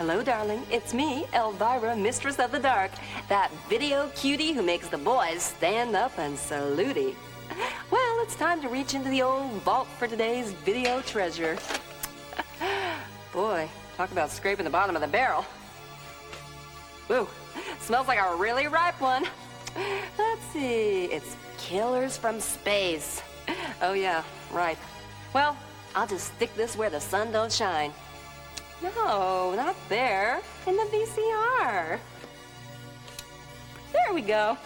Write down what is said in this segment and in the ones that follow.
Hello, darling. It's me, Elvira, Mistress of the Dark, that video cutie who makes the boys stand up and salute. Well, it's time to reach into the old vault for today's video treasure. Boy, talk about scraping the bottom of the barrel. Ooh, smells like a really ripe one. Let's see, it's Killers from Space. Oh yeah, right. Well, I'll just stick this where the sun don't shine. No, not there. In the VCR. There we go.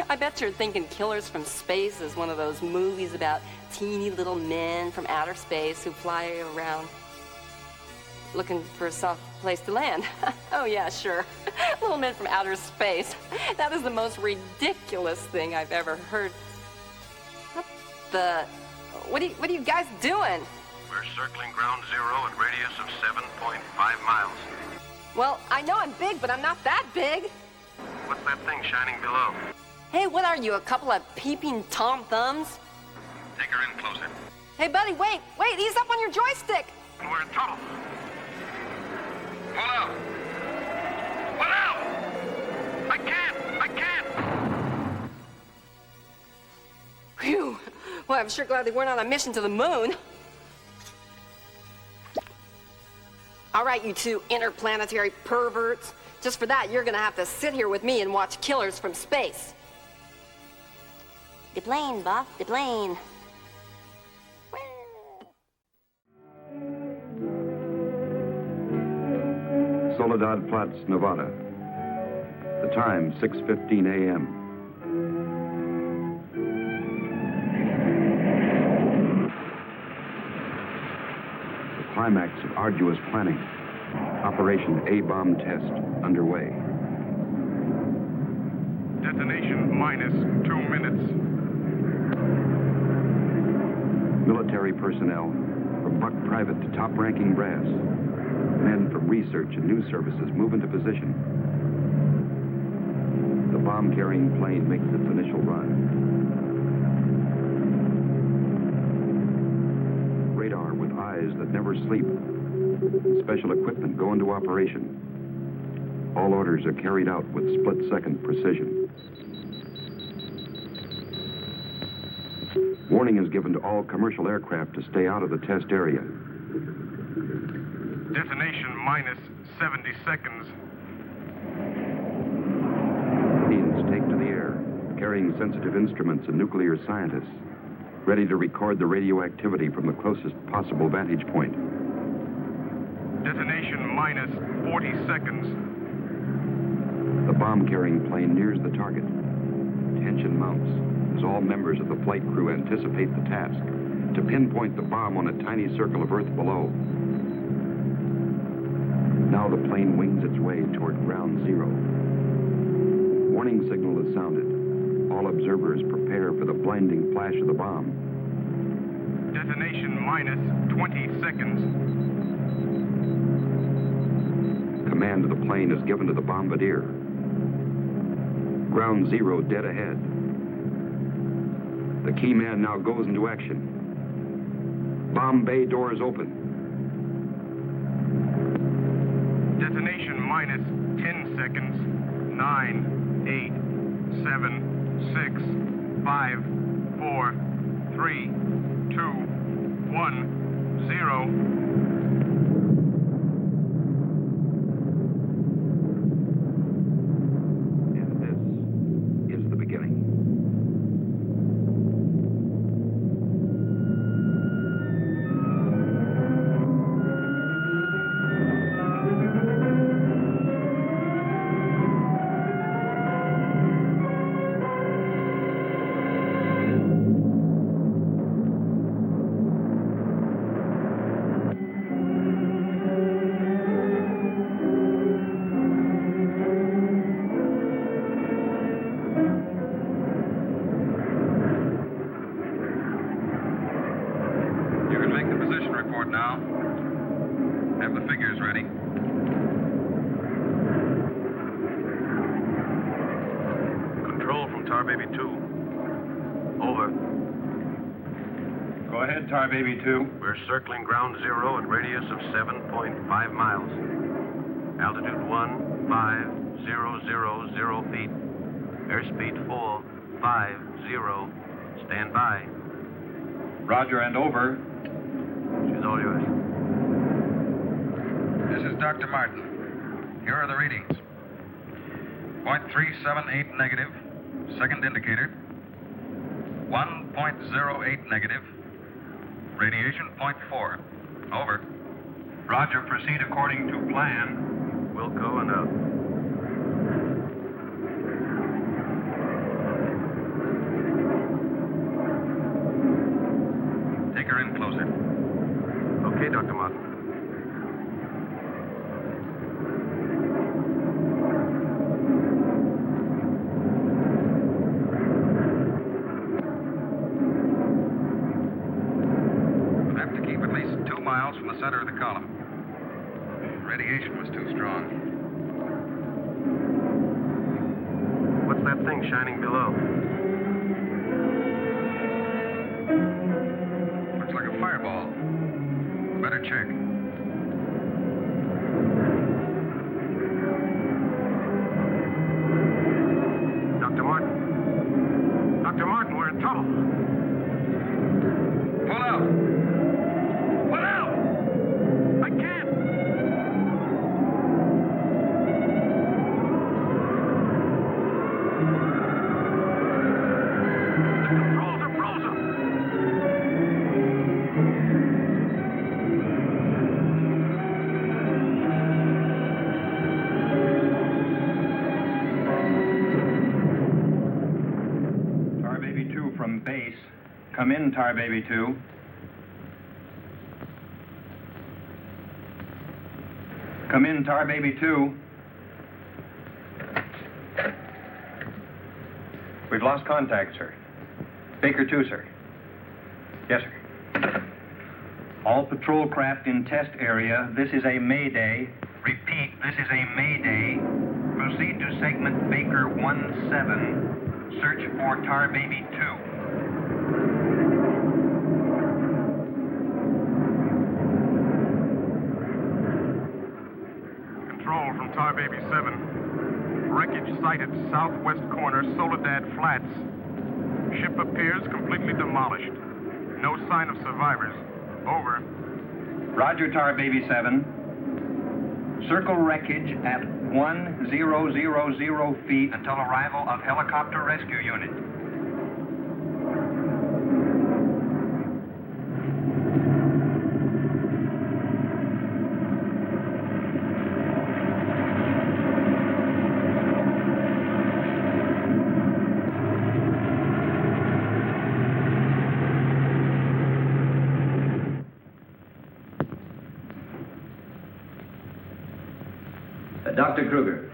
I bet you're thinking Killers from Space is one of those movies about teeny little men from outer space who fly around looking for a soft place to land. Oh yeah, sure. Little men from outer space. That is the most ridiculous thing I've ever heard. What are you guys doing? We're circling ground zero at radius of 7.5 miles. Well, I know I'm big, but I'm not that big. What's that thing shining below? Hey, what are you, a couple of peeping Tom Thumbs? Take her in closer. Hey, buddy, wait, ease up on your joystick. We're in trouble. Pull out! Pull out! I can't! Phew. Well, I'm sure glad they weren't on a mission to the moon. All right, you two interplanetary perverts. Just for that, you're gonna have to sit here with me and watch Killers from Space. The plane, Buff, the plane. Soledad Flats, Nevada. The time, 6:15 a.m. The climax of arduous planning. Operation A-bomb test underway. Detonation minus 2 minutes. Military personnel, from buck private to top-ranking brass. Men from research and news services move into position. The bomb-carrying plane makes its initial run. Radar with eyes that never sleep. Special equipment go into operation. All orders are carried out with split-second precision. Warning is given to all commercial aircraft to stay out of the test area. Detonation minus 70 seconds. Planes take to the air, carrying sensitive instruments and nuclear scientists, ready to record the radioactivity from the closest possible vantage point. Detonation minus 40 seconds. The bomb-carrying plane nears the target. Tension mounts as all members of the flight crew anticipate the task, to pinpoint the bomb on a tiny circle of Earth below. Now the plane wings its way toward ground zero. Warning signal is sounded. All observers prepare for the blinding flash of the bomb. Detonation minus 20 seconds. Command of the plane is given to the bombardier. Ground zero dead ahead. The key man now goes into action. Bomb bay doors open. Detonation minus 10 seconds. 9, 8, 7, 6, 5, 4, 3, 2, 1, 0. Now, have the figures ready. Control from Tar Baby 2. Over. Go ahead, Tar Baby 2. We're circling ground zero at radius of 7.5 miles. Altitude 15,000 feet. Airspeed 450. Stand by. Roger and over. She's all yours. This is Dr. Martin. Here are the readings. 0.378 negative, second indicator. 1.08 negative. Radiation 0.4. Over. Roger, proceed according to plan. Wilco and out. Take her in closer. Okay, Dr. Martin. We'll have to keep at least 2 miles from the center of the column. Radiation was too strong. What's that thing shining below? Looks like a fireball. Better check. Dr. Martin. Dr. Martin, we're in trouble. Pull out! Pull out! I can't! The controls are frozen! Tar Baby 2 from base. Come in, Tar Baby 2. Come in, Tar Baby 2. We've lost contact, sir. Baker 2, sir. Yes, sir. All patrol craft in test area. This is a mayday. Repeat, this is a mayday. Proceed to segment Baker 17. Search for Tar Baby 2. Control from Tar Baby 7. Wreckage sighted southwest corner, Soledad Flats. Ship appears completely demolished. No sign of survivors. Over. Roger, Tar Baby 7. Circle wreckage at 1000 feet until arrival of helicopter rescue unit. Dr. Kruger,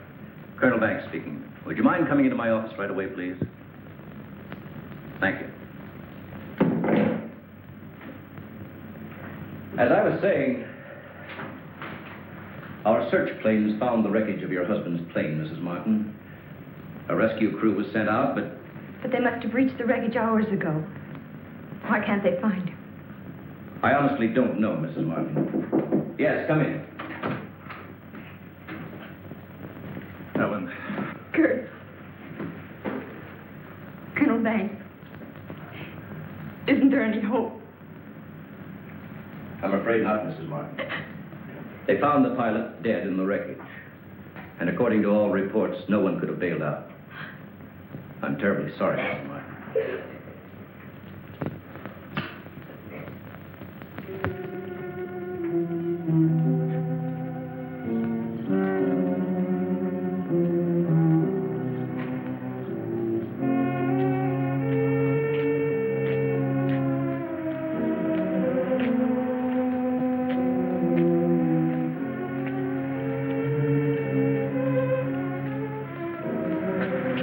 Colonel Banks speaking. Would you mind coming into my office right away, please? Thank you. As I was saying, our search planes found the wreckage of your husband's plane, Mrs. Martin. A rescue crew was sent out, but... But they must have reached the wreckage hours ago. Why can't they find him? I honestly don't know, Mrs. Martin. Yes, come in. Ellen. Kurt. Colonel Banks. Isn't there any hope? I'm afraid not, Mrs. Martin. They found the pilot dead in the wreckage. And according to all reports, no one could have bailed out. I'm terribly sorry, Mrs. Martin.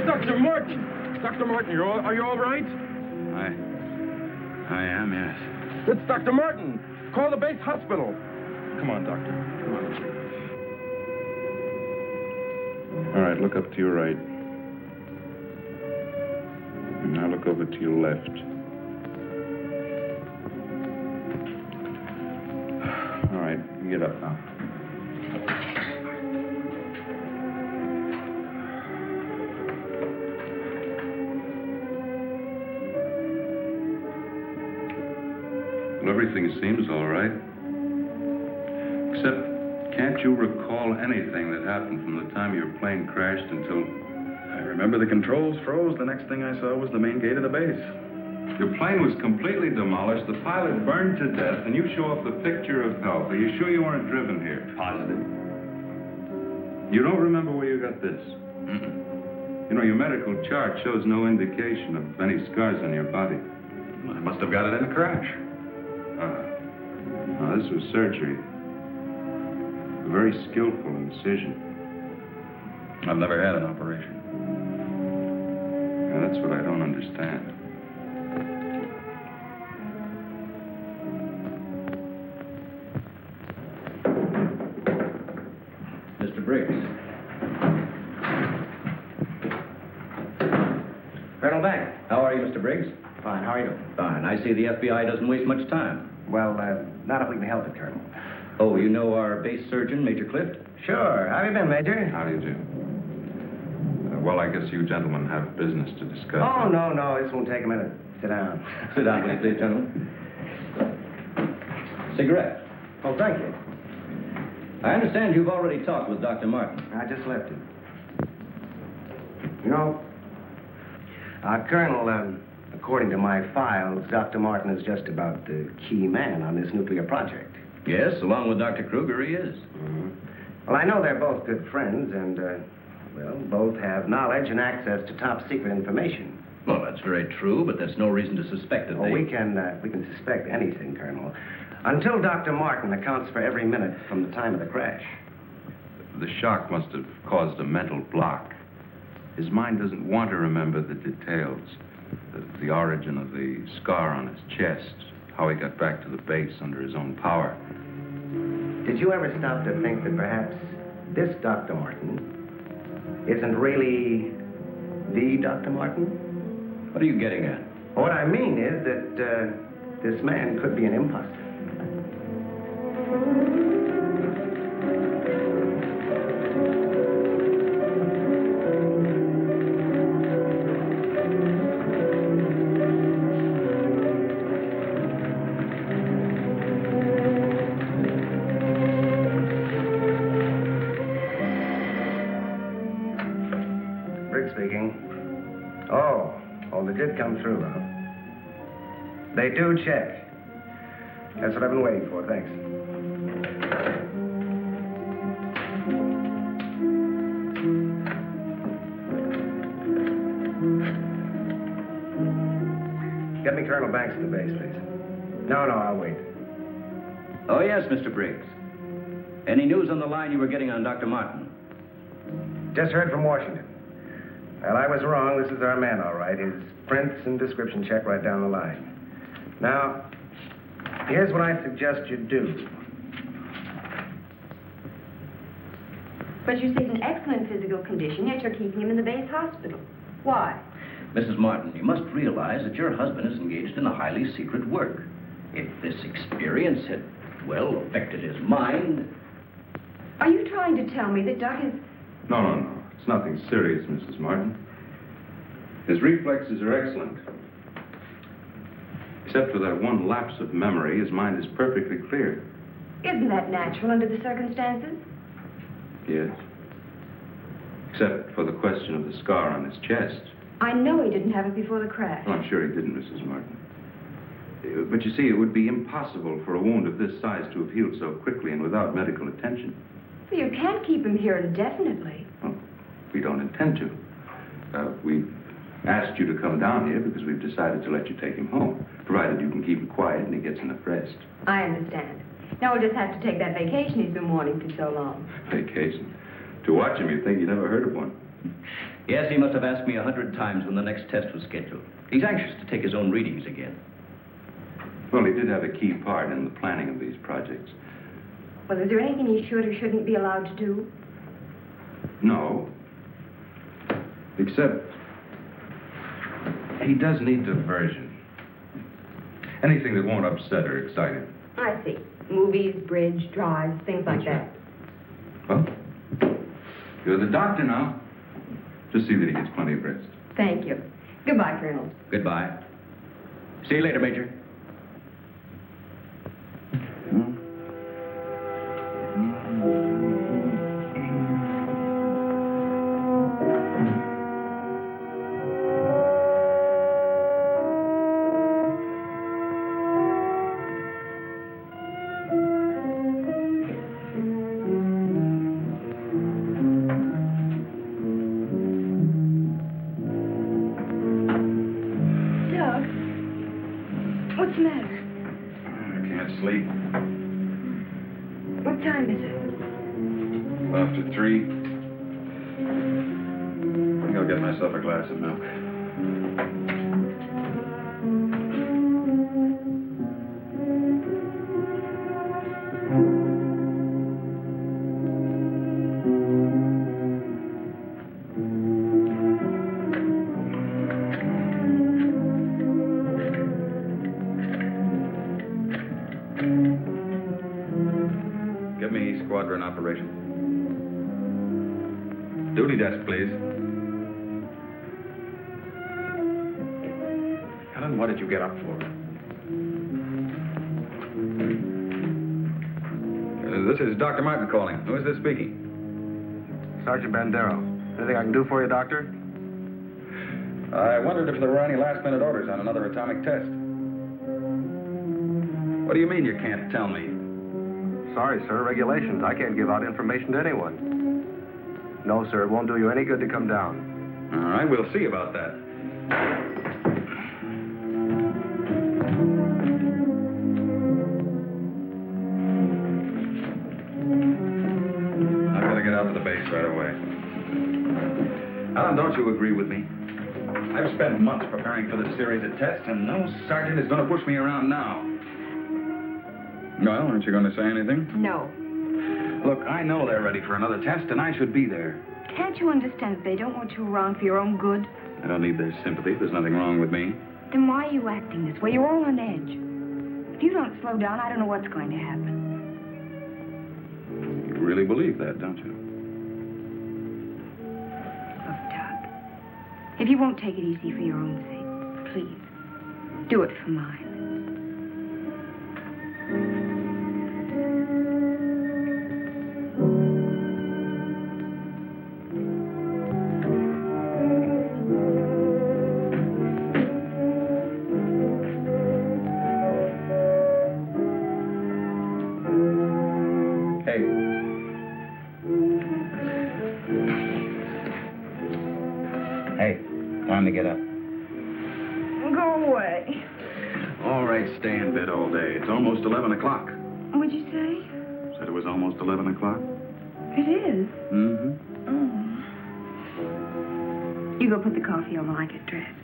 Dr. Martin! Dr. Martin, are you all right? I am, yes. It's Dr. Martin. Call the base hospital. Come on, Doctor. Come on. All right, look up to your right. And now look over to your left. All right, get up now. Well, everything seems all right. Except, can't you recall anything that happened from the time your plane crashed until... I remember the controls froze. The next thing I saw was the main gate of the base. Your plane was completely demolished, the pilot burned to death, and you show off the picture of health. Are you sure you weren't driven here? Positive. You don't remember where you got this? Mm-mm. You know, your medical chart shows no indication of any scars on your body. I must have got it in a crash. Now, this was surgery. A very skillful incision. I've never had an operation. Now, that's what I don't understand. Mr. Briggs. Colonel Banks. How are you, Mr. Briggs? Fine, how are you? Fine. I see the FBI doesn't waste much time. Well, not if we can help it, Colonel. Oh, you know our base surgeon, Major Clift? Sure. How have you been, Major? How do you do? Well, I guess you gentlemen have business to discuss. Oh, no. This won't take a minute. Sit down. Sit down, please, gentlemen. Cigarette. Oh, thank you. I understand you've already talked with Dr. Martin. I just left him. You know, Colonel, according to my files, Dr. Martin is just about the key man on this nuclear project. Yes, along with Dr. Kruger, he is. Mm-hmm. Well, I know they're both good friends, and, both have knowledge and access to top-secret information. Well, that's very true, but that's no reason to suspect that Oh, we can suspect anything, Colonel, until Dr. Martin accounts for every minute from the time of the crash. The shock must have caused a mental block. His mind doesn't want to remember the details. The origin of the scar on his chest, how he got back to the base under his own power. Did you ever stop to think that perhaps this Dr. Martin isn't really the Dr. Martin? What are you getting at? What I mean is that this man could be an imposter. Speaking. Oh, they did come through, huh? They do check. That's what I've been waiting for, thanks. Get me Colonel Banks at the base, please. No, I'll wait. Oh, yes, Mr. Briggs. Any news on the line you were getting on Dr. Martin? Just heard from Washington. Well, I was wrong. This is our man, all right. His prints and description check right down the line. Now, here's what I suggest you do. But you say he's in excellent physical condition, yet you're keeping him in the base hospital. Why? Mrs. Martin, you must realize that your husband is engaged in a highly secret work. If this experience had, affected his mind... Are you trying to tell me that Doc is... No. It's nothing serious, Mrs. Martin. His reflexes are excellent. Except for that one lapse of memory, his mind is perfectly clear. Isn't that natural under the circumstances? Yes. Except for the question of the scar on his chest. I know he didn't have it before the crash. Well, I'm sure he didn't, Mrs. Martin. But you see, it would be impossible for a wound of this size to have healed so quickly and without medical attention. Well, you can't keep him here indefinitely. Well, we don't intend to. We've asked you to come down here because we've decided to let you take him home, provided you can keep him quiet and he gets enough rest. I understand. Now we'll just have to take that vacation he's been wanting for so long. Vacation? To watch him, you'd think you never heard of one. Yes, he must have asked me 100 times when the next test was scheduled. He's anxious to take his own readings again. Well, he did have a key part in the planning of these projects. Well, is there anything he should or shouldn't be allowed to do? No. Except, he does need diversion. Anything that won't upset or excite him. I see. Movies, bridge, drives, things like that. Well, you're the doctor now. Just see that he gets plenty of rest. Thank you. Goodbye, Colonel. Goodbye. See you later, Major. What's the matter? I can't sleep. What time is it? After 3. I think I'll get myself a glass of milk. Give me squadron operations. Duty desk, please. Helen, what did you get up for? This is Dr. Martin calling. Who is this speaking? Sergeant Bandero. Anything I can do for you, Doctor? I wondered if there were any last-minute orders on another atomic test. What do you mean you can't tell me? Sorry, sir. Regulations. I can't give out information to anyone. No, sir. It won't do you any good to come down. All right, we'll see about that. I've got to get out to the base right away. Alan, don't you agree with me? I've spent months preparing for this series of tests, and no sergeant is going to push me around now. Well, aren't you going to say anything? No. Look, I know they're ready for another test, and I should be there. Can't you understand that they don't want you around for your own good? I don't need their sympathy. There's nothing wrong with me. Then why are you acting this way? You're all on edge. If you don't slow down, I don't know what's going to happen. You really believe that, don't you? Look, Doc, if you won't take it easy for your own sake, please, do it for mine. Hey, time to get up. Go away. All right, stay in bed all day. It's almost 11 o'clock. What'd you say? Said it was almost 11 o'clock? It is. Mm-hmm. Oh. You go put the coffee on while I get dressed.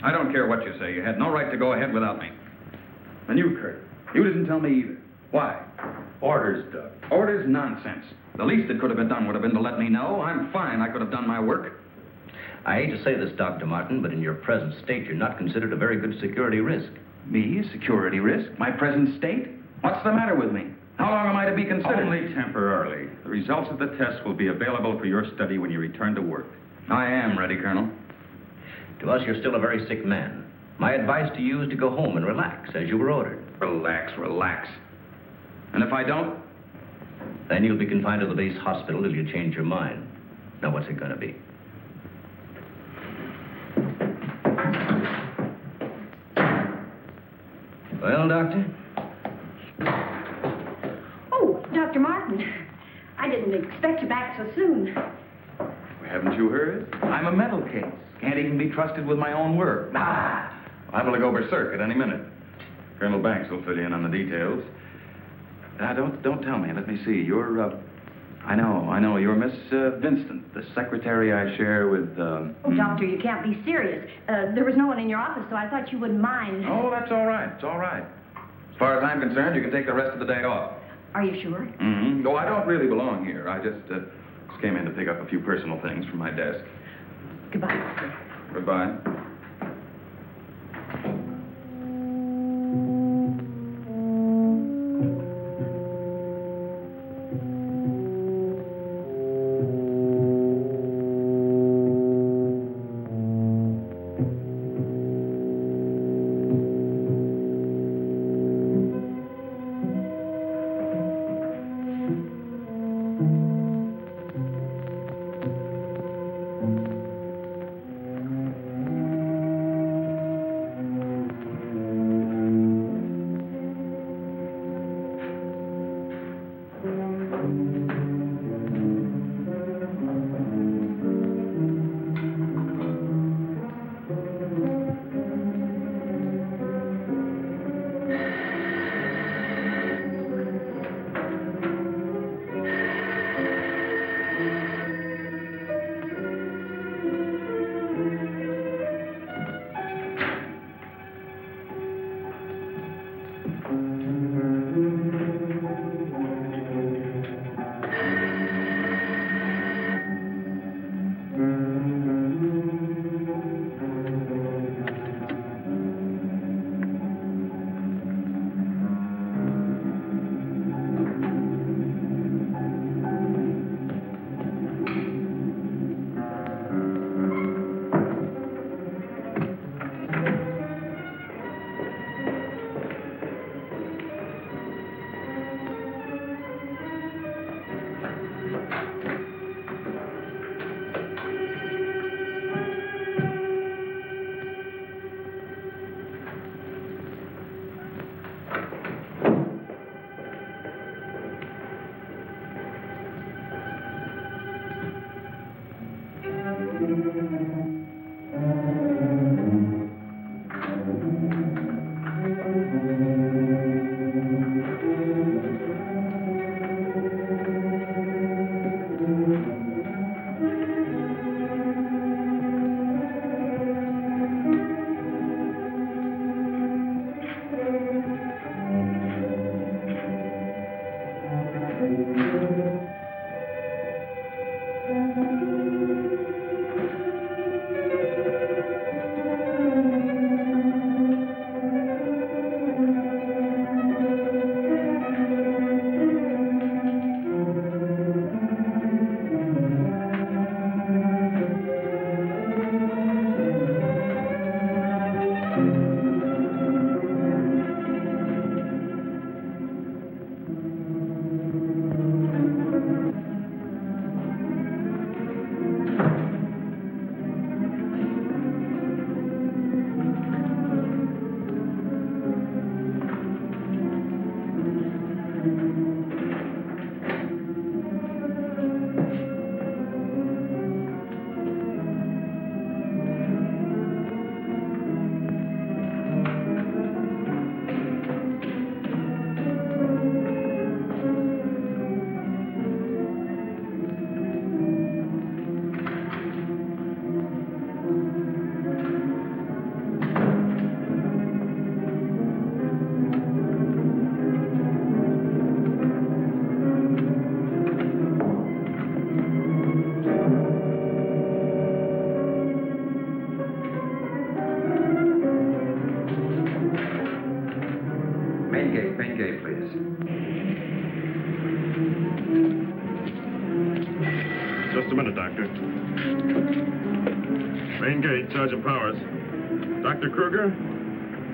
I don't care what you say. You had no right to go ahead without me. And you, Kurt, you didn't tell me either. Why? Orders, Doug. Orders? Nonsense. The least that could have been done would have been to let me know. I'm fine. I could have done my work. I hate to say this, Dr. Martin, but in your present state, you're not considered a very good security risk. Me? A security risk? My present state? What's the matter with me? How long am I to be considered? Only temporarily. The results of the test will be available for your study when you return to work. I am ready, Colonel. To us, you're still a very sick man. My advice to you is to go home and relax, as you were ordered. Relax, relax. And if I don't? Then you'll be confined to the base hospital till you change your mind. Now, what's it going to be? Well, Doctor? Oh, Dr. Martin. I didn't expect you back so soon. Haven't you heard? I'm a mental case. Can't even be trusted with my own work. I'm going to go berserk at any minute. Colonel Banks will fill you in on the details. Don't tell me. Let me see. You're, I know. You're Miss Vincent, the secretary I share with, Oh, Doctor, you can't be serious. There was no one in your office, so I thought you wouldn't mind. Oh, that's all right. It's all right. As far as I'm concerned, you can take the rest of the day off. Are you sure? Mm-hmm. No, I don't really belong here. I just came in to pick up a few personal things from my desk. Goodbye, Doctor. Goodbye. Main gate, please. Just a minute, Doctor. Main gate, Sergeant Powers. Dr. Kruger?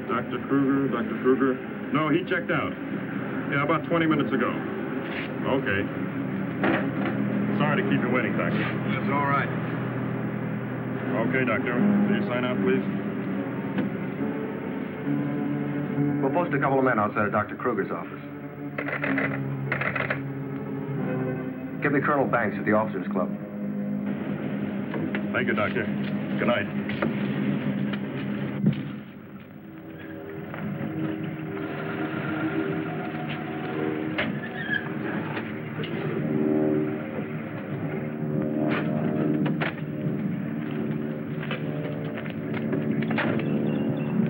Dr. Kruger? No, he checked out. Yeah, about 20 minutes ago. Okay. Sorry to keep you waiting, Doctor. That's all right. Okay, Doctor. Will you sign out, please? We'll post a couple of men outside of Dr. Kruger's office. Give me Colonel Banks at the Officers Club. Thank you, Doctor. Good night.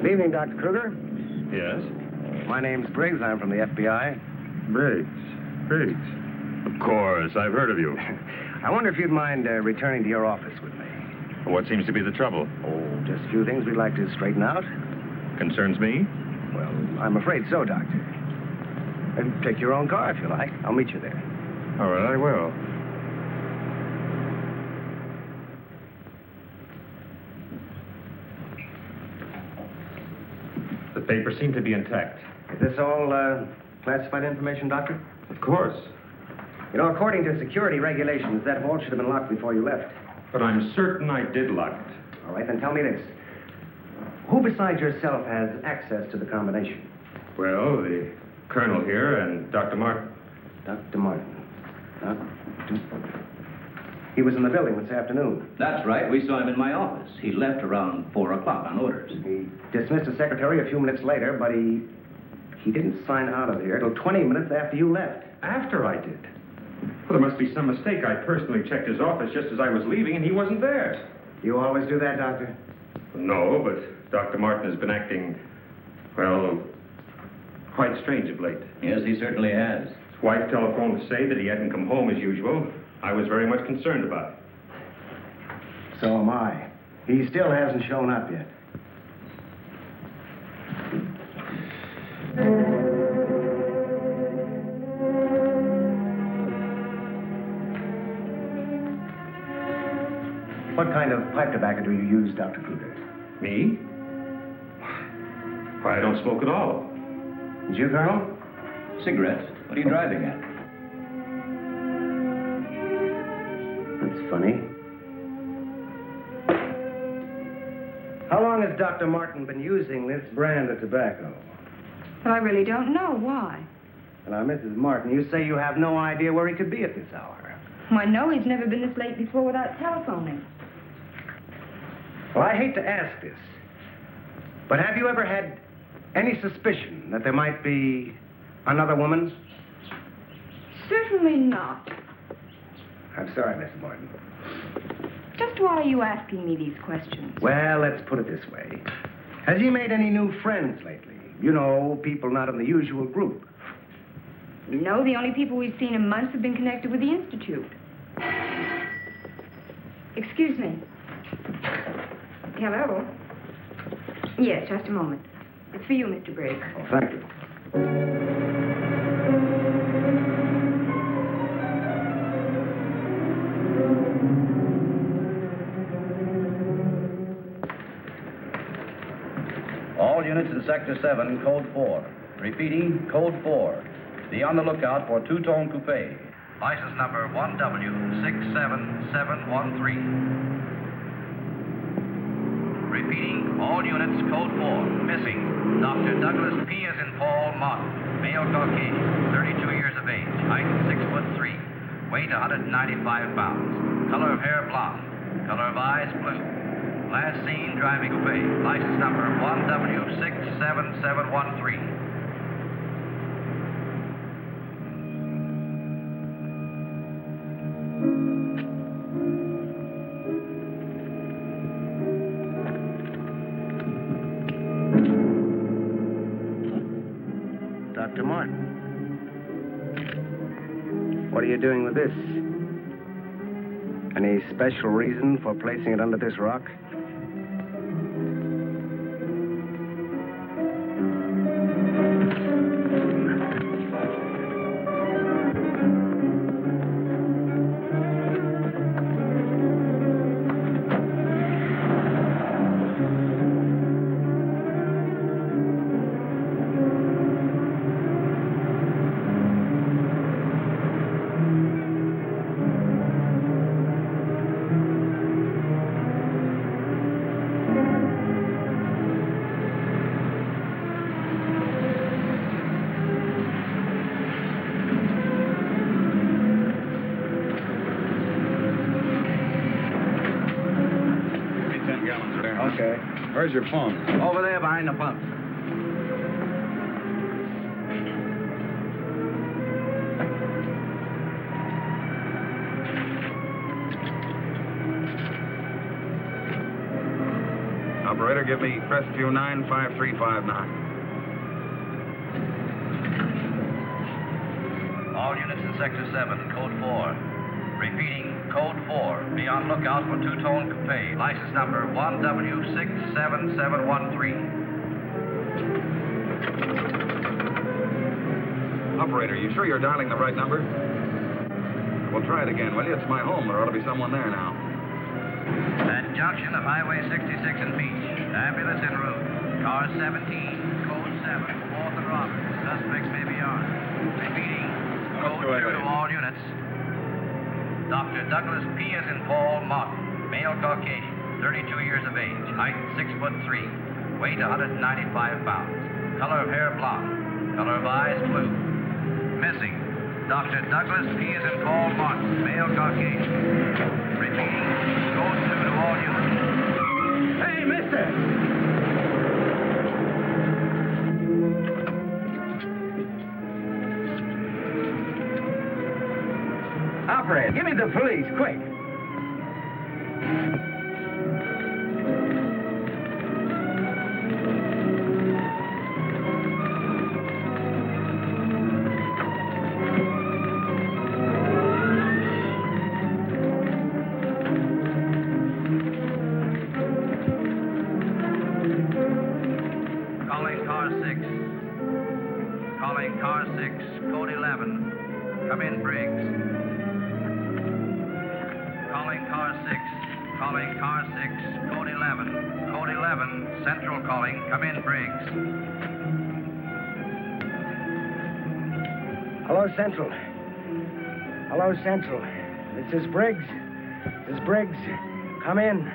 Good evening, Dr. Kruger. Yes? My name's Briggs. I'm from the FBI. Briggs. Of course, I've heard of you. I wonder if you'd mind returning to your office with me. What seems to be the trouble? Oh, just a few things we'd like to straighten out. Concerns me? Well, I'm afraid so, Doctor. And take your own car if you like. I'll meet you there. All right, I will. The papers seem to be intact. Is this all classified information, Doctor? Of course. You know, according to security regulations, that vault should have been locked before you left. But I'm certain I did lock it. All right, then tell me this. Who besides yourself has access to the combination? Well, the colonel here and Dr. Martin. Dr. Martin. He was in the building this afternoon. That's right. We saw him in my office. He left around 4 o'clock on orders. He dismissed his secretary a few minutes later, but he didn't sign out of here until 20 minutes after you left. After I did? Well, there must be some mistake. I personally checked his office just as I was leaving, and he wasn't there. You always do that, Doctor? No, but Dr. Martin has been acting, well, quite strange of late. Yes, he certainly has. His wife telephoned to say that he hadn't come home as usual. I was very much concerned about it. So am I. He still hasn't shown up yet. What kind of pipe tobacco do you use, Dr. Kruger? Me? Why, I don't smoke at all. Did you, Colonel? Cigarettes? What are you driving at? That's funny. How long has Dr. Martin been using this brand of tobacco? Well, I really don't know. Why? Now, Mrs. Martin, you say you have no idea where he could be at this hour. Well, I know he's never been this late before without telephoning. Well, I hate to ask this, but have you ever had any suspicion that there might be another woman? Certainly not. I'm sorry, Mrs. Martin. Just why are you asking me these questions? Well, let's put it this way. Has he made any new friends lately? You know, people not in the usual group. No, the only people we've seen in months have been connected with the Institute. Excuse me. Hello? Yes, just a moment. It's for you, Mr. Briggs. Oh, thank you. All units in Sector 7, Code 4. Repeating, Code 4. Be on the lookout for two-tone coupe. License number 1W67713. Repeating, all units, Code 4. Missing, Dr. Douglas P. as in Paul Martin. Male Caucasian, 32 years of age. Height 6'3". Weight 195 pounds. Color of hair blonde. Color of eyes blue. Last seen driving coupe. License number 1W67713. Dr. Martin. What are you doing with this? Any special reason for placing it under this rock? Okay. Where's your phone? Over there behind the pump. Operator, give me Crestview 95359. All units in Sector 7, Code 4. Repeating, Code 4. Be on lookout for two-tone coupe. License number 1W67713. Operator, you sure you're dialing the right number? Well, try it again, will you? It's my home. There ought to be someone there now. At junction of Highway 66 and Beach. Ambulance en route. Car 17, Code 7, 4th and Roberts. Suspect may be armed. Repeating, Code 2 to all units. Dr. Douglas P. as in Paul Martin. Male Caucasian, 32 years of age. Height 6'3". Weight 195 pounds. Color of hair blonde. Color of eyes blue. Missing, Dr. Douglas P. as in Paul Martin. Male Caucasian. Repeating, Code 2 to all units. Hey, mister! Operator, give me the police, quick. Calling car 6. Calling car 6, Code 11. Come in, Briggs. Calling car 6. Calling car 6, Code 11. Code 11, Central calling. Come in, Briggs. Hello, Central. Hello, Central. This is Briggs. This is Briggs. Come in.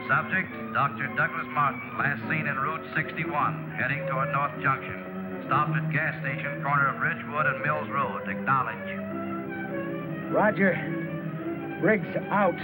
Subject, Dr. Douglas Martin, last seen en Route 61, heading toward North Junction. Stopped at gas station, corner of Ridgewood and Mills Road. Acknowledge. Roger. Briggs out.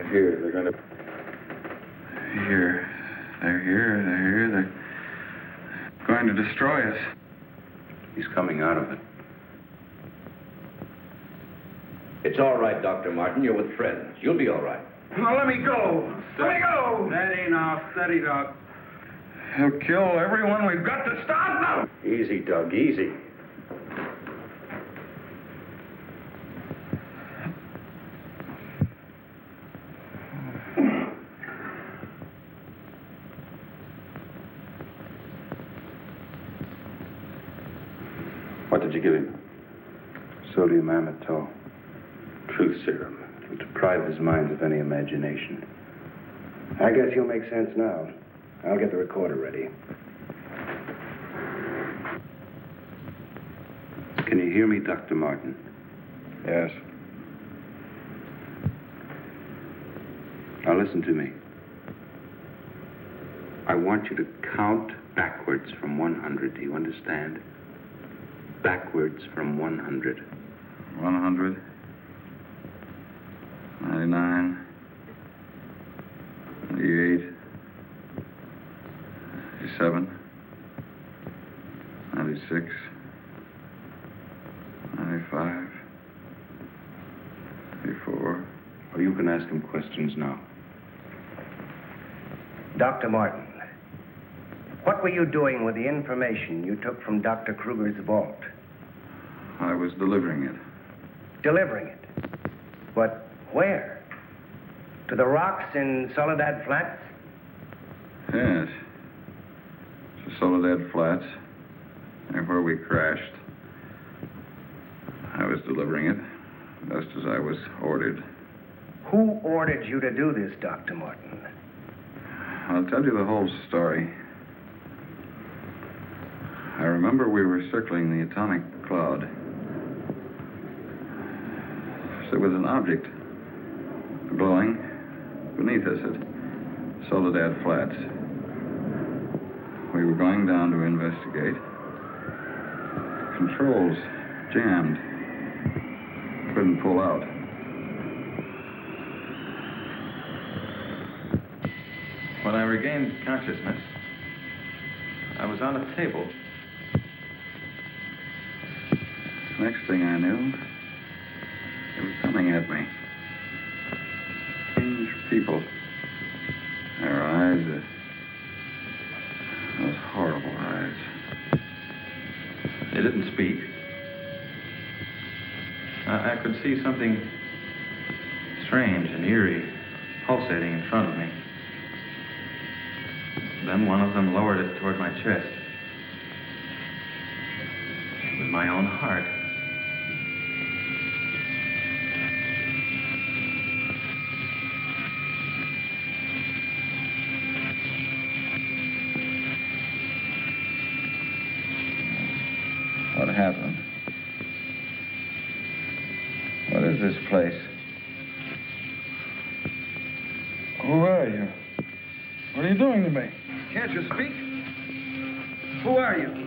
They're here. They're going to... Here. They're here. They're here. They're going to destroy us. He's coming out of it. It's all right, Dr. Martin. You're with friends. You'll be all right. Now, let me go. Let me go. Steady now. Steady, Doc. He'll kill everyone. We've got to stop now. Easy, Doug, easy. What did you give him? Sodium amytal. Truth serum. It'll deprive his mind of any imagination. I guess he'll make sense now. I'll get the recorder ready. Can you hear me, Dr. Martin? Yes. Now listen to me. I want you to count backwards from 100. Do you understand? Backwards from 100. 100. 99. 98. 97. 96. 95. 84. Well, you can ask him questions now. Dr. Martin, what were you doing with the information you took from Dr. Kruger's vault? I was delivering it. Delivering it? But where? To the rocks in Soledad Flats? Yes. To Soledad Flats, near where we crashed. I was delivering it, just as I was ordered. Who ordered you to do this, Dr. Martin? I'll tell you the whole story. I remember we were circling the atomic cloud. There was an object glowing beneath us at Soledad Flats. We were going down to investigate. Controls jammed. Couldn't pull out. When I regained consciousness, I was on a table. Next thing I knew, they were coming at me. Strange people. Their eyes, those horrible eyes. They didn't speak. I could see something strange and eerie pulsating in front of me. Then one of them lowered it toward my chest. It was my own heart. What happened? What is this place? Who are you? What are you doing to me? Can't you speak? Who are you?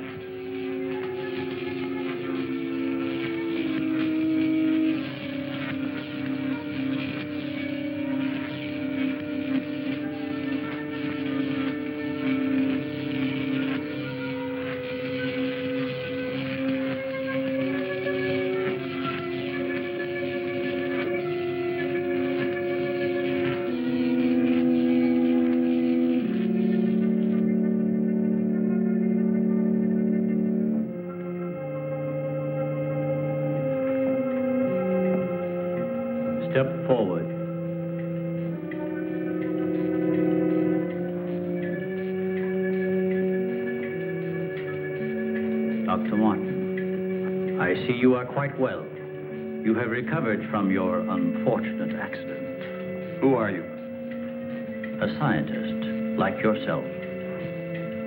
Step forward. Dr. Martin, I see you are quite well. You have recovered from your unfortunate accident. Who are you? A scientist, like yourself.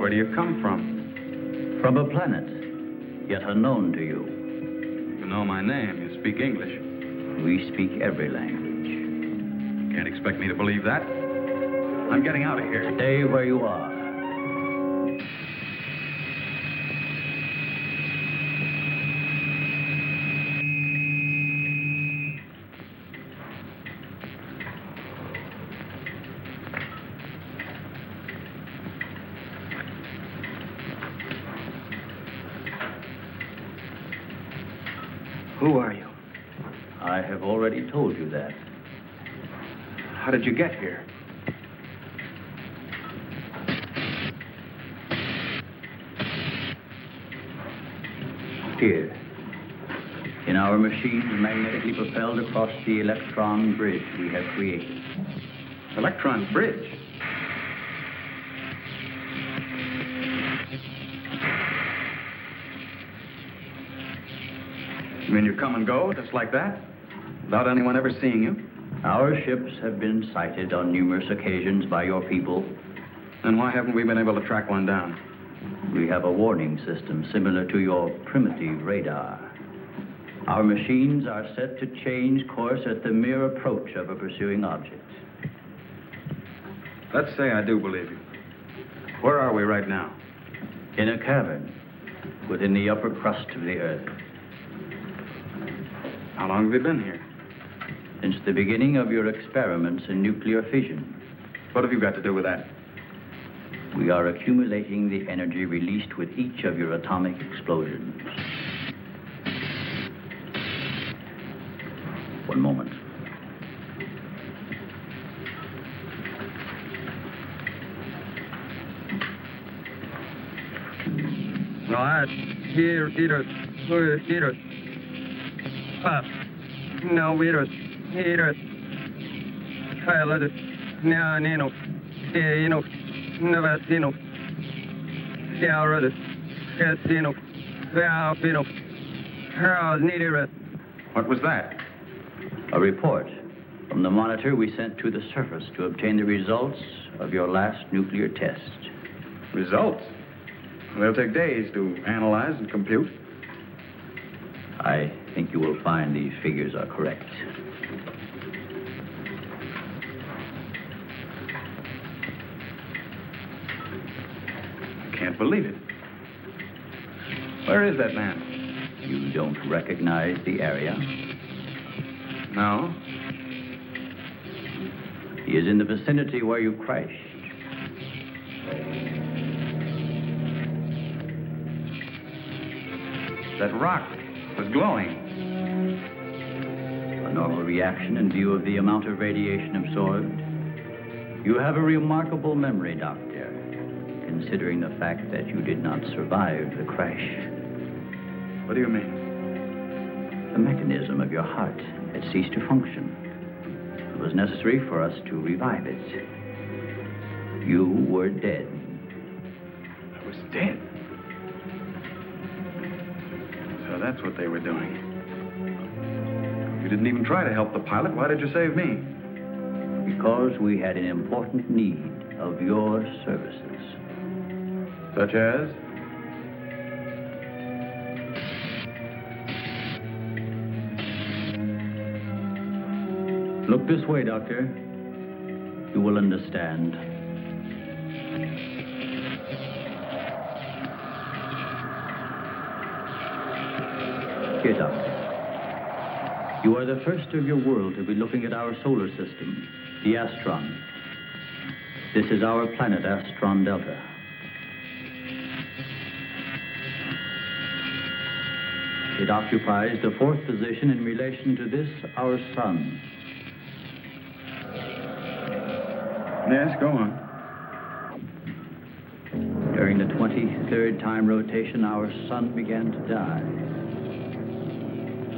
Where do you come from? From a planet, yet unknown to you. You know my name. You speak English. We speak every language. Can't expect me to believe that. I'm getting out of here. Stay where you are. Who are you? I have already told you that. How did you get here? Here. In our machines magnetically propelled across the electron bridge we have created. Electron bridge? You mean you come and go just like that? Without anyone ever seeing you? Our ships have been sighted on numerous occasions by your people. Then why haven't we been able to track one down? We have a warning system similar to your primitive radar. Our machines are set to change course at the mere approach of a pursuing object. Let's say I do believe you. Where are we right now? In a cavern within the upper crust of the Earth. How long have you been here? Since the beginning of your experiments in nuclear fission. What have you got to do with that? We are accumulating the energy released with each of your atomic explosions. One moment. No, I here it. No, virus. Here. I let it. Now, Nino. Nino. Never seen. Yeah, read Casino. Valpino. How's needed it? What was that? A report from the monitor we sent to the surface to obtain the results of your last nuclear test. Results? They'll take days to analyze and compute. I think you will find these figures are correct. I can't believe it. Where is that man? You don't recognize the area? No. He is in the vicinity where you crashed. That rock was glowing. A normal reaction in view of the amount of radiation absorbed. You have a remarkable memory, Doctor, considering the fact that you did not survive the crash. What do you mean? The mechanism of your heart had ceased to function. It was necessary for us to revive it. You were dead. I was dead? So that's what they were doing. You didn't even try to help the pilot. Why did you save me? Because we had an important need of your services. Such as? Look this way, Doctor. You will understand. Here, Doctor. You are the first of your world to be looking at our solar system, the Astron. This is our planet, Astron Delta. It occupies the fourth position in relation to this, our sun. Yes, go on. During the 23rd time rotation, our sun began to die.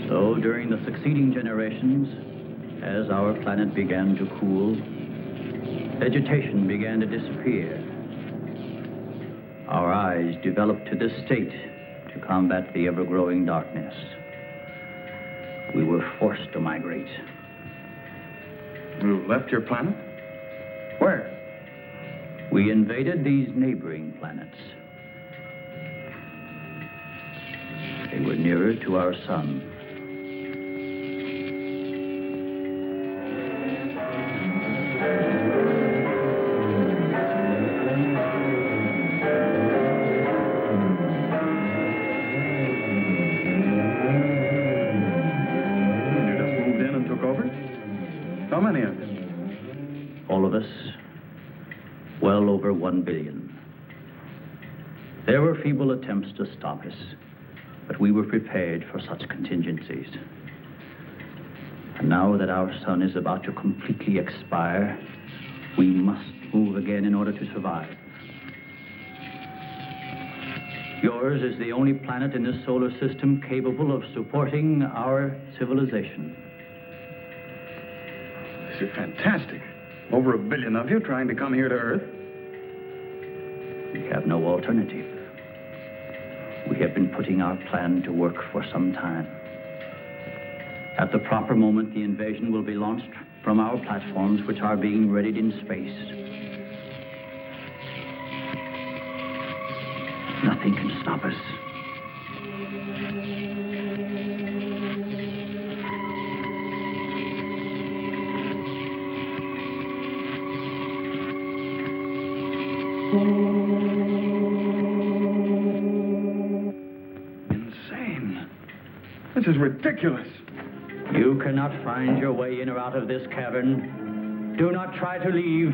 So, during the succeeding generations, as our planet began to cool, vegetation began to disappear. Our eyes developed to this state to combat the ever-growing darkness. We were forced to migrate. You left your planet? Where? We invaded these neighboring planets. They were nearer to our sun. How many of you? All of us, well over 1 billion. There were feeble attempts to stop us, but we were prepared for such contingencies. And now that our sun is about to completely expire, we must move again in order to survive. Yours is the only planet in this solar system capable of supporting our civilization. This is fantastic. Over 1 billion of you trying to come here to Earth. We have no alternative. We have been putting our plan to work for some time. At the proper moment, the invasion will be launched from our platforms, which are being readied in space. Nothing can stop us. Insane. This is ridiculous. You cannot find your way in or out of this cavern. Do not try to leave.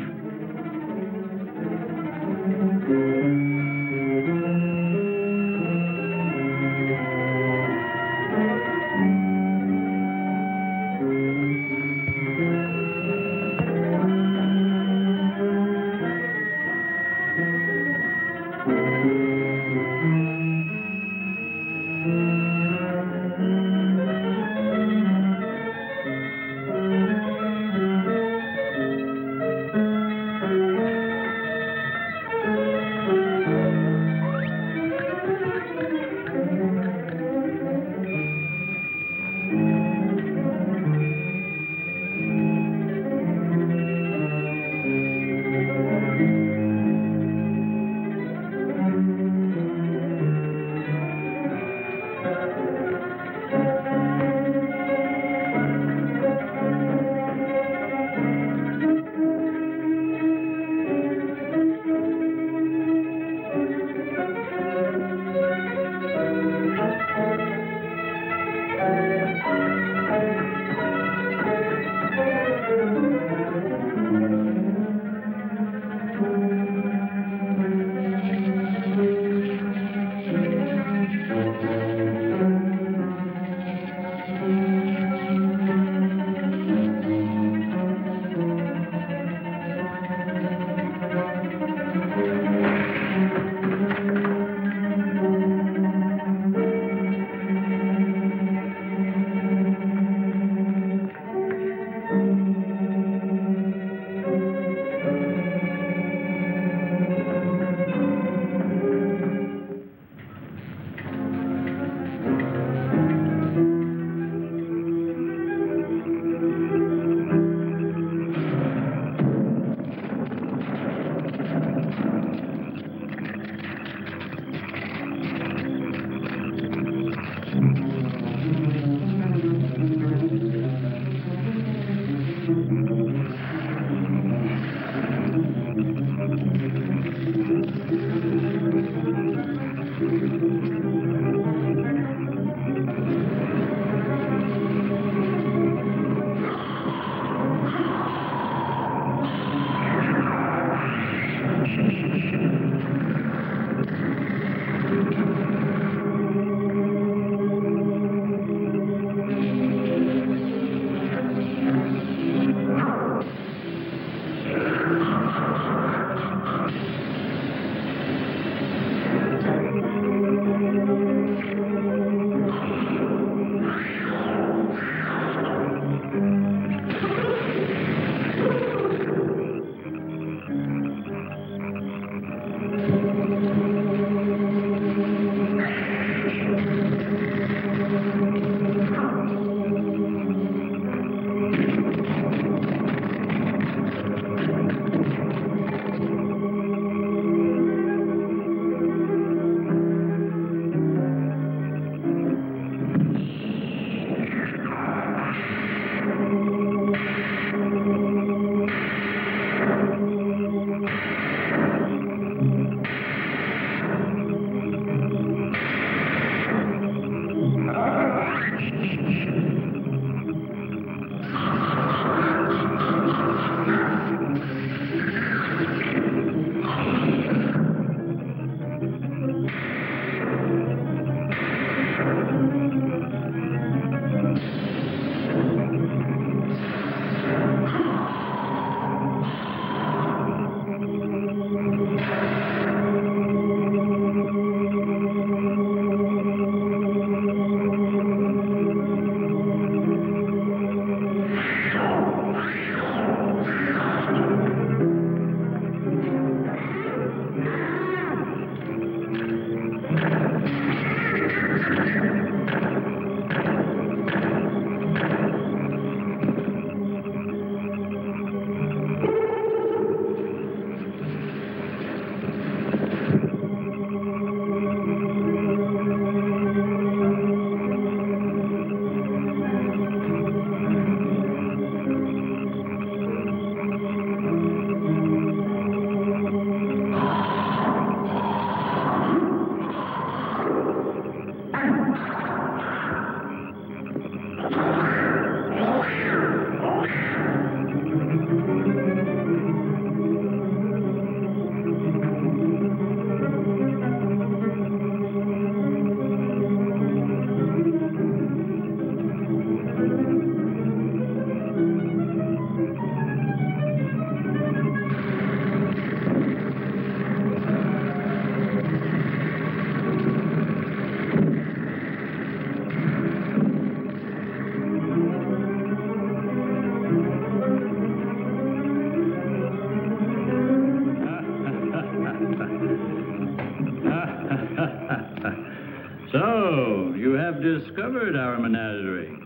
discovered our menagerie.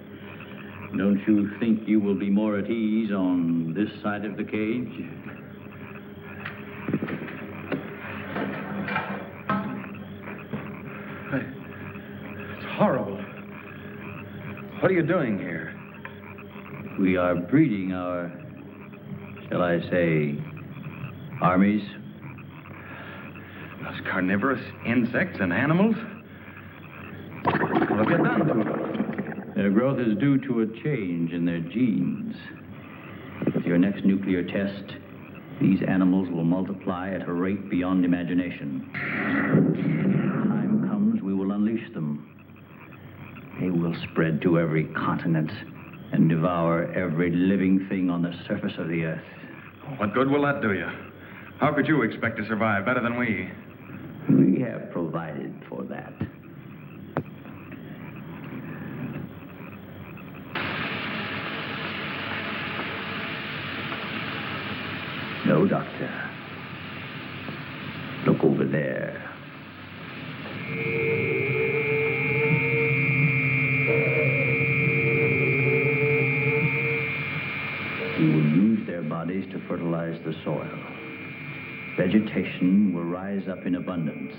Don't you think you will be more at ease on this side of the cage? It's horrible. What are you doing here? We are breeding our, shall I say, armies. Those carnivorous insects and animals? What have you done to them? Their growth is due to a change in their genes. With your next nuclear test, these animals will multiply at a rate beyond imagination. When the time comes, we will unleash them. They will spread to every continent and devour every living thing on the surface of the earth. What good will that do you? How could you expect to survive better than we? We have provided for that. No, Doctor. Look over there. We will use their bodies to fertilize the soil. Vegetation will rise up in abundance.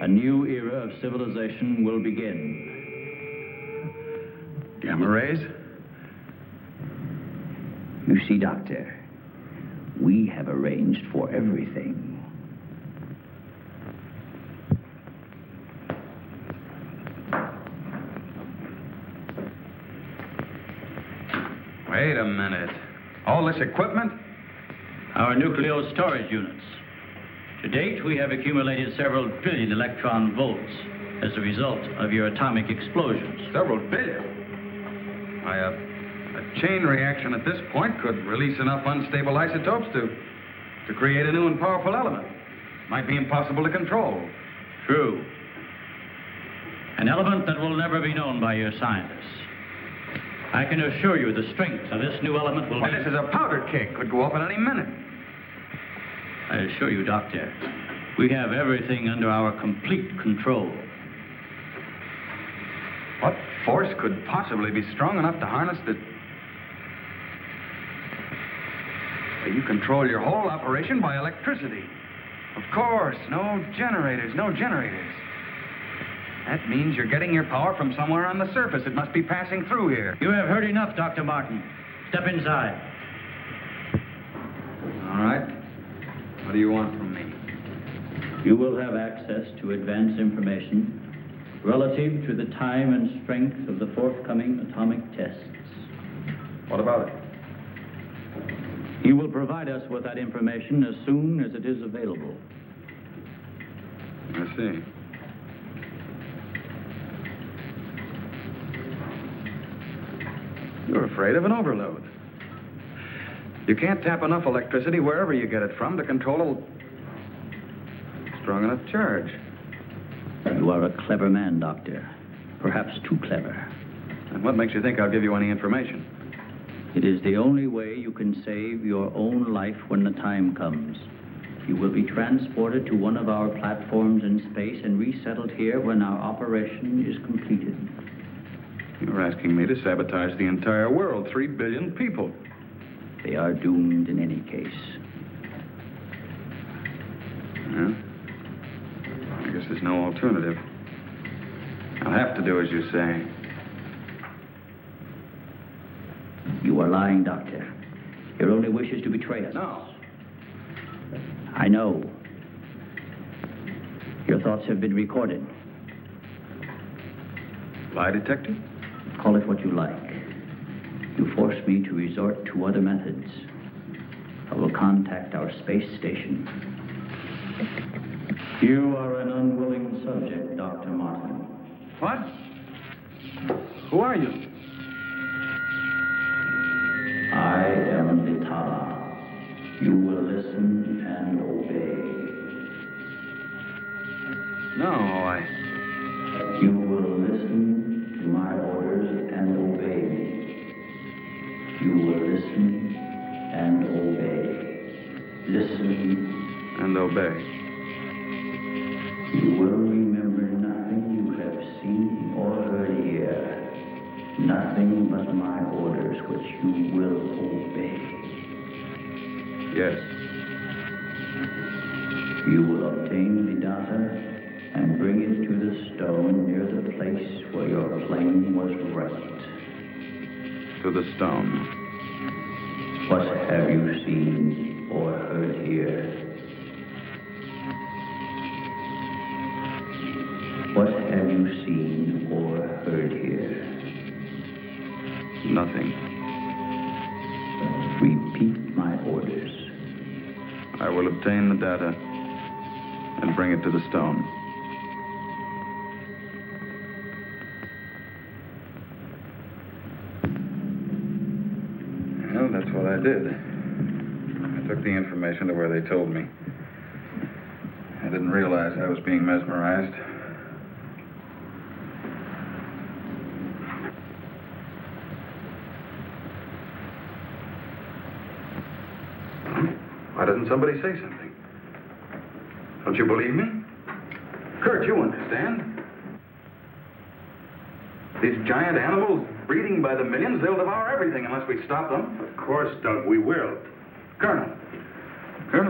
A new era of civilization will begin. Gamma rays? You see, Doctor, we have arranged for everything. Wait a minute. All this equipment? Our nuclear storage units. To date, we have accumulated several billion electron volts as a result of your atomic explosions. Several billion? Why, a chain reaction at this point could release enough unstable isotopes to create a new and powerful element. Might be impossible to control. True. An element that will never be known by your scientists. I can assure you the strength of this new element will be... This is a powder keg. Could go off at any minute. I assure you, Doctor, we have everything under our complete control. What force could possibly be strong enough to harness the... You control your whole operation by electricity. Of course, no generators. That means you're getting your power from somewhere on the surface. It must be passing through here. You have heard enough, Dr. Martin. Step inside. All right. What do you want from me? You will have access to advanced information relative to the time and strength of the forthcoming atomic tests. What about it? You will provide us with that information as soon as it is available. I see. You're afraid of an overload. You can't tap enough electricity wherever you get it from to control a strong enough charge. You are a clever man, Doctor. Perhaps too clever. And what makes you think I'll give you any information? It is the only way you can save your own life when the time comes. You will be transported to one of our platforms in space and resettled here when our operation is completed. You're asking me to sabotage the entire world, 3 billion people. They are doomed in any case. Yeah? I guess there's no alternative. I'll have to do as you say. You are lying, Doctor. Your only wish is to betray us. No. I know. Your thoughts have been recorded. Lie detector? Call it what you like. You force me to resort to other methods. I will contact our space station. You are an unwilling subject, Dr. Martin. What? Who are you? I am Vitala. You will listen and obey. No, You will listen to my orders and obey me. You will listen and obey. Listen and obey. You will remember nothing you have seen or heard here. you will obey. Yes. You will obtain the data and bring it to the stone near the place where your plane was wrecked. To the stone. What have you seen or heard here? What have you seen or heard here? Nothing. Repeat my orders. I will obtain the data and bring it to the stone. Well, that's what I did. I took the information to where they told me. I didn't realize I was being mesmerized. Why doesn't somebody say something? Don't you believe me? Kurt, you understand. These giant animals breeding by the millions, they'll devour everything unless we stop them. Of course, Doug, we will. Colonel,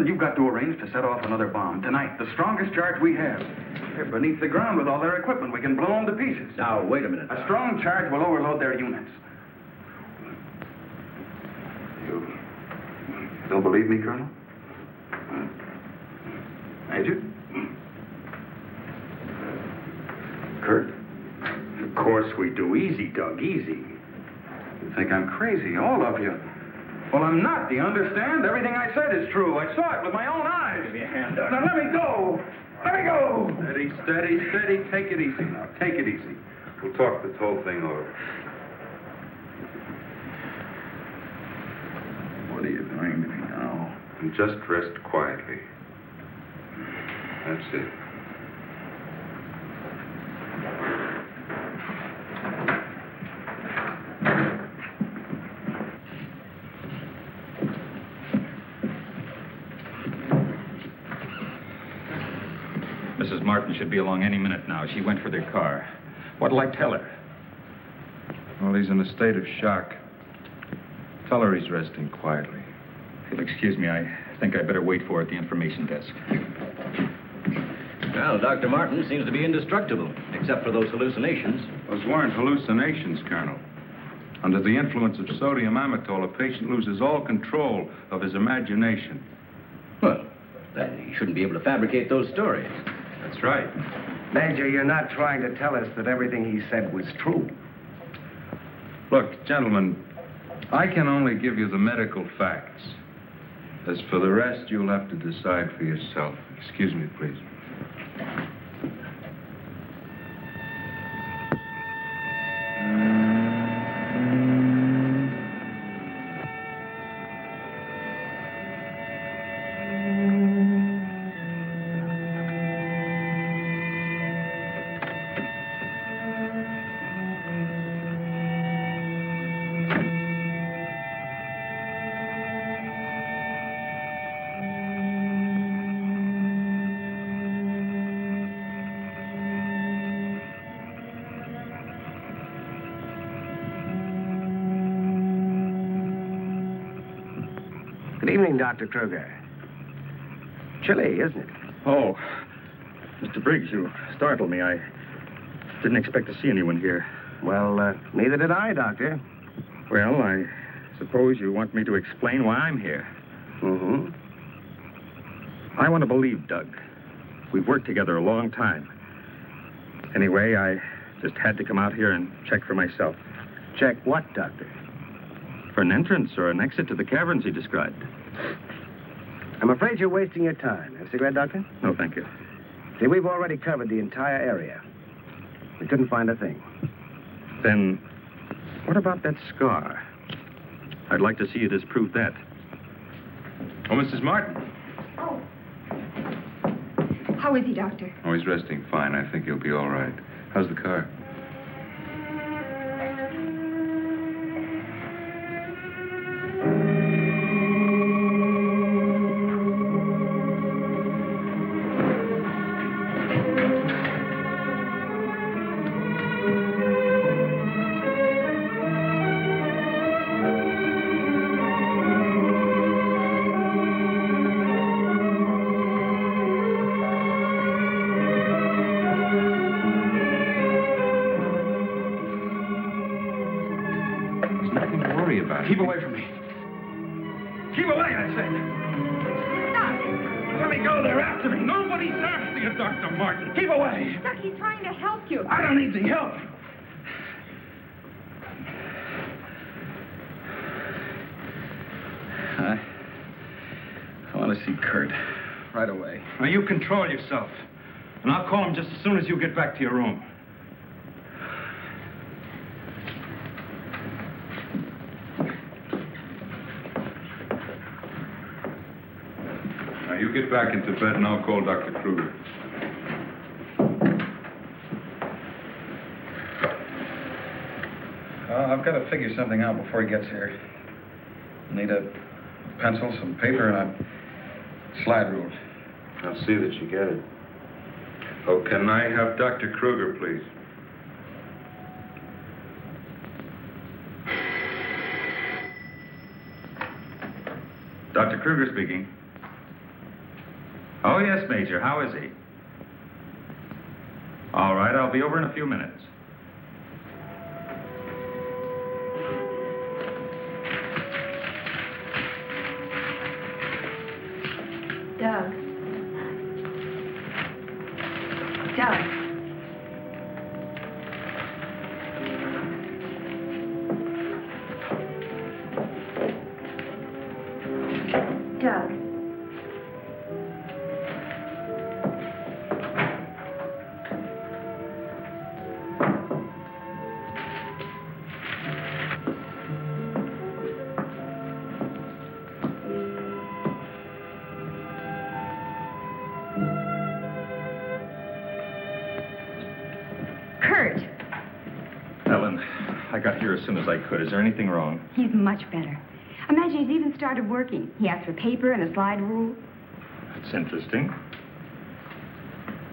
you've got to arrange to set off another bomb tonight. The strongest charge we have. They're beneath the ground with all their equipment. We can blow them to pieces. Now, wait a minute. A strong charge will overload their units. You don't believe me, Colonel? Major? Kurt? Of course we do. Easy, Doug, easy. You think I'm crazy, all of you. Well, I'm not. Do you understand? Everything I said is true. I saw it with my own eyes. Give me a hand, Doug. Now, let me go. Let me go. Steady, steady, steady. Take it easy now. Take it easy. We'll talk this whole thing over. What are you doing to me now? Just rest quietly. That's it. Mrs. Martin should be along any minute now. She went for their car. What'll I tell her? Well, he's in a state of shock. Tell her he's resting quietly. If you'll excuse me, I think I'd better wait for her at the information desk. Well, Dr. Martin seems to be indestructible, except for those hallucinations. Those weren't hallucinations, Colonel. Under the influence of sodium amytal, a patient loses all control of his imagination. Well, then he shouldn't be able to fabricate those stories. That's right. Major, you're not trying to tell us that everything he said was true. Look, gentlemen, I can only give you the medical facts. As for the rest, you'll have to decide for yourself. Excuse me, please. Good evening, Dr. Kruger. Chilly, isn't it? Oh, Mr. Briggs, you startled me. I didn't expect to see anyone here. Well, neither did I, Doctor. Well, I suppose you want me to explain why I'm here. Mm-hmm. I want to believe Doug. We've worked together a long time. Anyway, I just had to come out here and check for myself. Check what, Doctor? For an entrance or an exit to the caverns he described. I'm afraid you're wasting your time. Have a cigarette, Doctor? No, thank you. See, we've already covered the entire area. We couldn't find a thing. Then, what about that scar? I'd like to see you disprove that. Oh, Mrs. Martin. Oh. How is he, Doctor? Oh, he's resting fine. I think he'll be all right. How's the car? nothing to worry about. Keep away from me. Keep away, I say. Let me go. They're after me. Nobody's after you, Dr. Martin. Keep away. Doc, he's trying to help you. I don't need the help. I want to see Kurt right away. Now, you control yourself. And I'll call him just as soon as you get back to your room. Now, you get back into bed and I'll call Dr. Kruger. I've got to figure something out before he gets here. Need a pencil, some paper, and a slide rule. I'll see that you get it. Oh, can I have Dr. Kruger, please? Dr. Kruger speaking. Oh, yes, Major. How is he? All right, I'll be over in a few minutes. Doug. Doug. Doug. Kurt. Ellen, I got here as soon as I could. Is there anything wrong? He's much better. Imagine he's even started working. He asked for paper and a slide rule. That's interesting.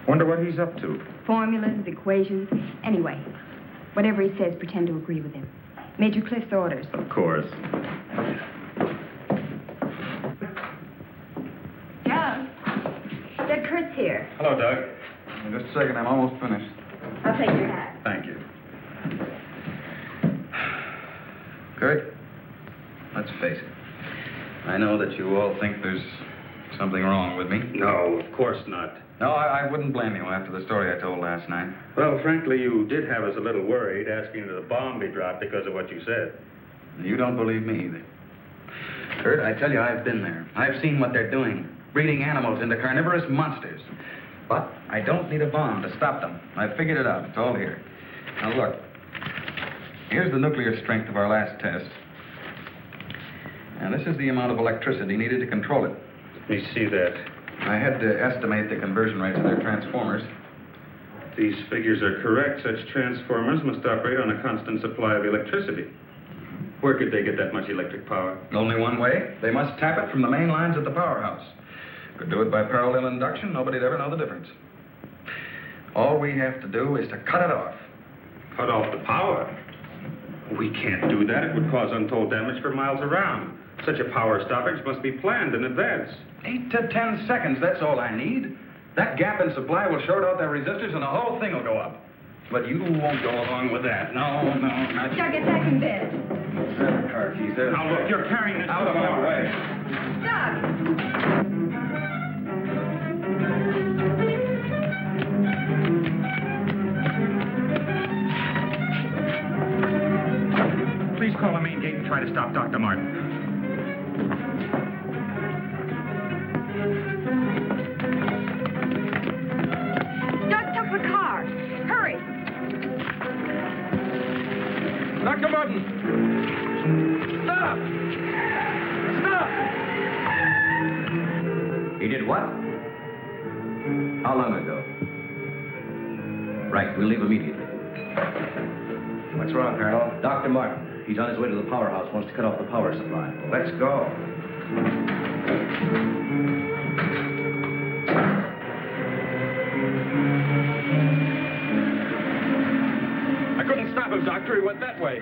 Wonder what he's up to. Formulas, equations. Anyway, whatever he says, pretend to agree with him. Major Cliff's orders. Of course. Doug. Doug, Kurt's here. Hello, Doug. Just a second, I'm almost finished. I'll take your hat. Thank you. Kurt, let's face it. I know that you all think there's something wrong with me. No, of course not. No, I wouldn't blame you after the story I told last night. Well, frankly, you did have us a little worried asking that the bomb be dropped because of what you said. You don't believe me either. Kurt, I tell you, I've been there. I've seen what they're doing, breeding animals into carnivorous monsters. But I don't need a bomb to stop them. I've figured it out. It's all here. Now, look. Here's the nuclear strength of our last test. And this is the amount of electricity needed to control it. Let me see that. I had to estimate the conversion rates of their transformers. If these figures are correct, such transformers must operate on a constant supply of electricity. Where could they get that much electric power? Only one way. They must tap it from the main lines at the powerhouse. Could do it by parallel induction. Nobody'd ever know the difference. All we have to do is to cut it off. Cut off the power? We can't do that. It would cause untold damage for miles around. Such a power stoppage must be planned in advance. 8 to 10 seconds, that's all I need. That gap in supply will short out their resistors and the whole thing will go up. But you won't go along with that. No, not you. Doug, get back in bed. There's the car keys. There's Now, look, you're carrying this out of our way. Doug! Please call the main gate and try to stop Dr. Martin. Doug took the car. Hurry. Dr. Martin! Stop! Stop! He did what? How long ago? Right, we'll leave immediately. What's wrong, Colonel? Dr. Martin. He's on his way to the powerhouse, wants to cut off the power supply. Let's go. I couldn't stop him, Doctor. He went that way.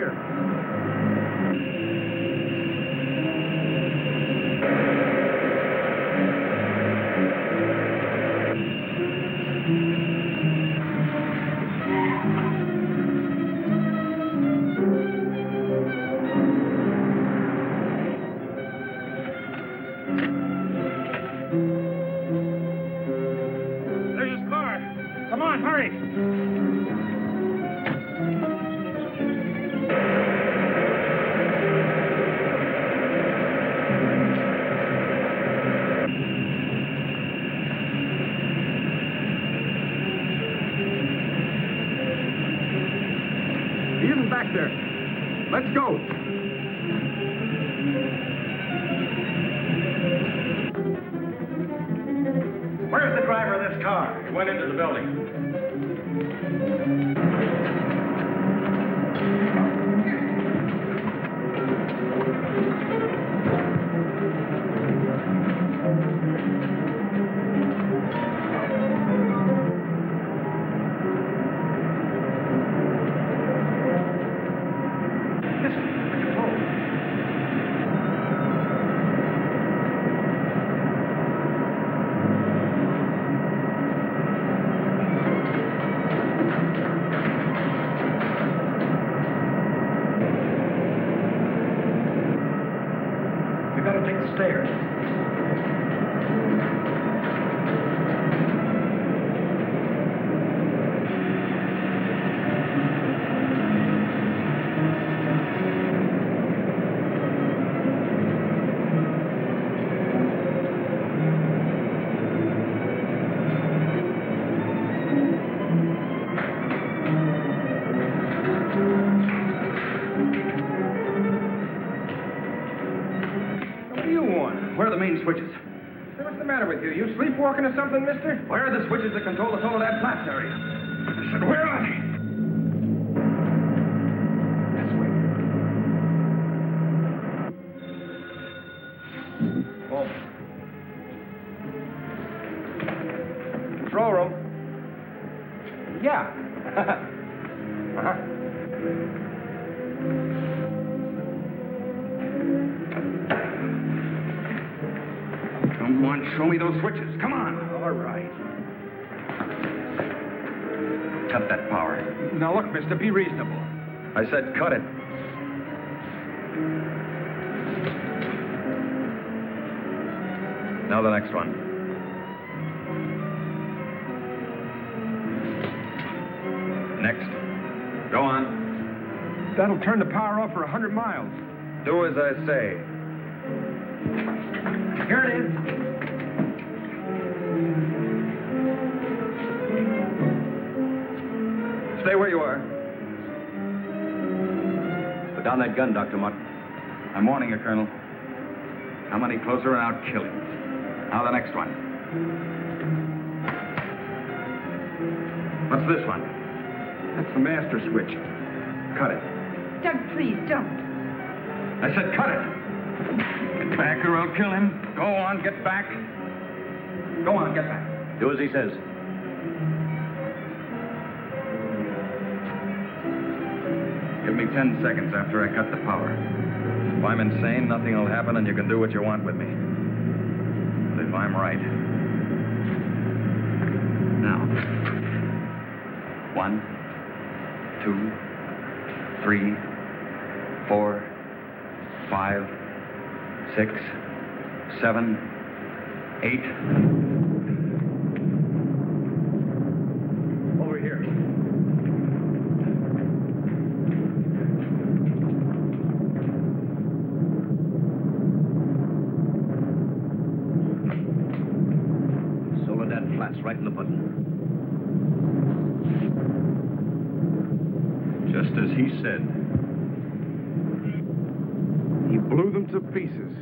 here. There's his car. Come on, hurry. He isn't back there. Let's go. Where's the driver of this car? He went into the building. We gotta take the stairs. What do you want? Where are the main switches? Hey, what's the matter with you? You sleepwalking or something, mister? Where are the switches that control the Soledad Flats area? I said, where are they? This way. Oh. Control room. Yeah. Uh-huh. Come on, show me those switches. Come on. All right. Cut that power. Now, look, mister, be reasonable. I said cut it. Now the next one. Next. Go on. That'll turn the power off for 100 miles. Do as I say. Here it is. Stay where you are. Put down that gun, Dr. Mutt. I'm warning you, Colonel. Come any closer and I'll kill you. Now the next one. What's this one? That's the master switch. Cut it. Doug, please, don't. I said cut it. Get back or I'll kill him. Go on, get back. Go on, get back. Do as he says. Give me 10 seconds after I cut the power. If I'm insane, nothing will happen and you can do what you want with me. But if I'm right. Now. 1, 2, 3, 4, 5, 6, 7, 8. Over here. Soledad Flats, right in the button. Just as he said. He blew them to pieces.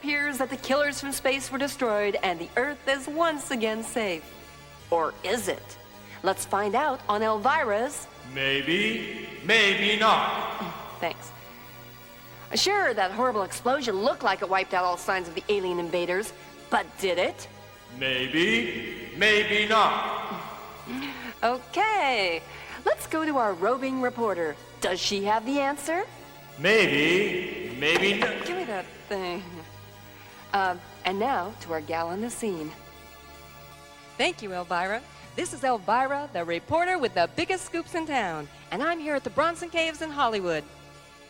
appears that the killers from space were destroyed and the Earth is once again safe. Or is it? Let's find out on Elvira's... Maybe, maybe not. Thanks. Sure, that horrible explosion looked like it wiped out all signs of the alien invaders, but did it? Maybe, maybe not. Okay, let's go to our roving reporter. Does she have the answer? Maybe, maybe not. Give me that thing. And now to our gal on the scene. Thank you, Elvira. This is Elvira, the reporter with the biggest scoops in town, and I'm here at the Bronson Caves in Hollywood.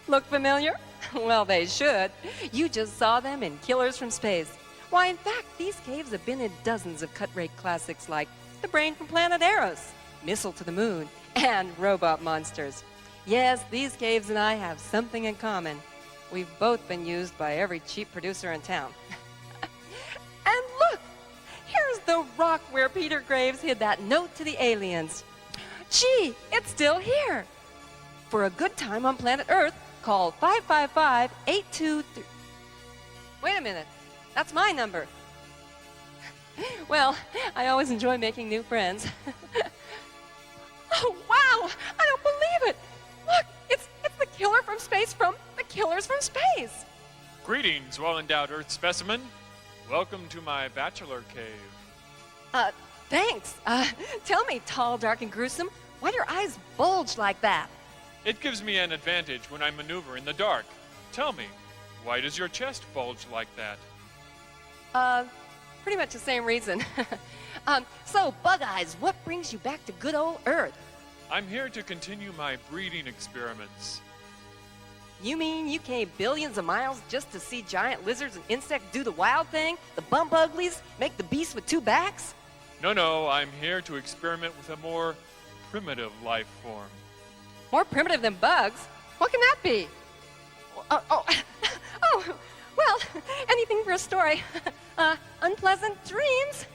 Look familiar? Well, they should. You just saw them in Killers from Space. Why, in fact, these caves have been in dozens of cut-rate classics like The Brain from Planet Eros, Missile to the Moon, and Robot Monsters. Yes, these caves and I have something in common. We've both been used by every cheap producer in town. And look! Here's the rock where Peter Graves hid that note to the aliens. Gee, it's still here. For a good time on planet Earth, call 555-823. Wait a minute. That's my number. Well, I always enjoy making new friends. Oh, wow! I don't believe it! Look, it's the killer from space from the Killers from Space. Greetings, well-endowed Earth specimen. Welcome to my bachelor cave. Thanks. Tell me, tall, dark, and gruesome, why do your eyes bulge like that? It gives me an advantage when I maneuver in the dark. Tell me, why does your chest bulge like that? Pretty much the same reason. So, Bug Eyes, what brings you back to good old Earth? I'm here to continue my breeding experiments. You mean you came billions of miles just to see giant lizards and insects do the wild thing? The bump uglies? Make the beast with two backs? No, I'm here to experiment with a more primitive life form. More primitive than bugs? What can that be? Oh, well, anything for a story. Unpleasant dreams.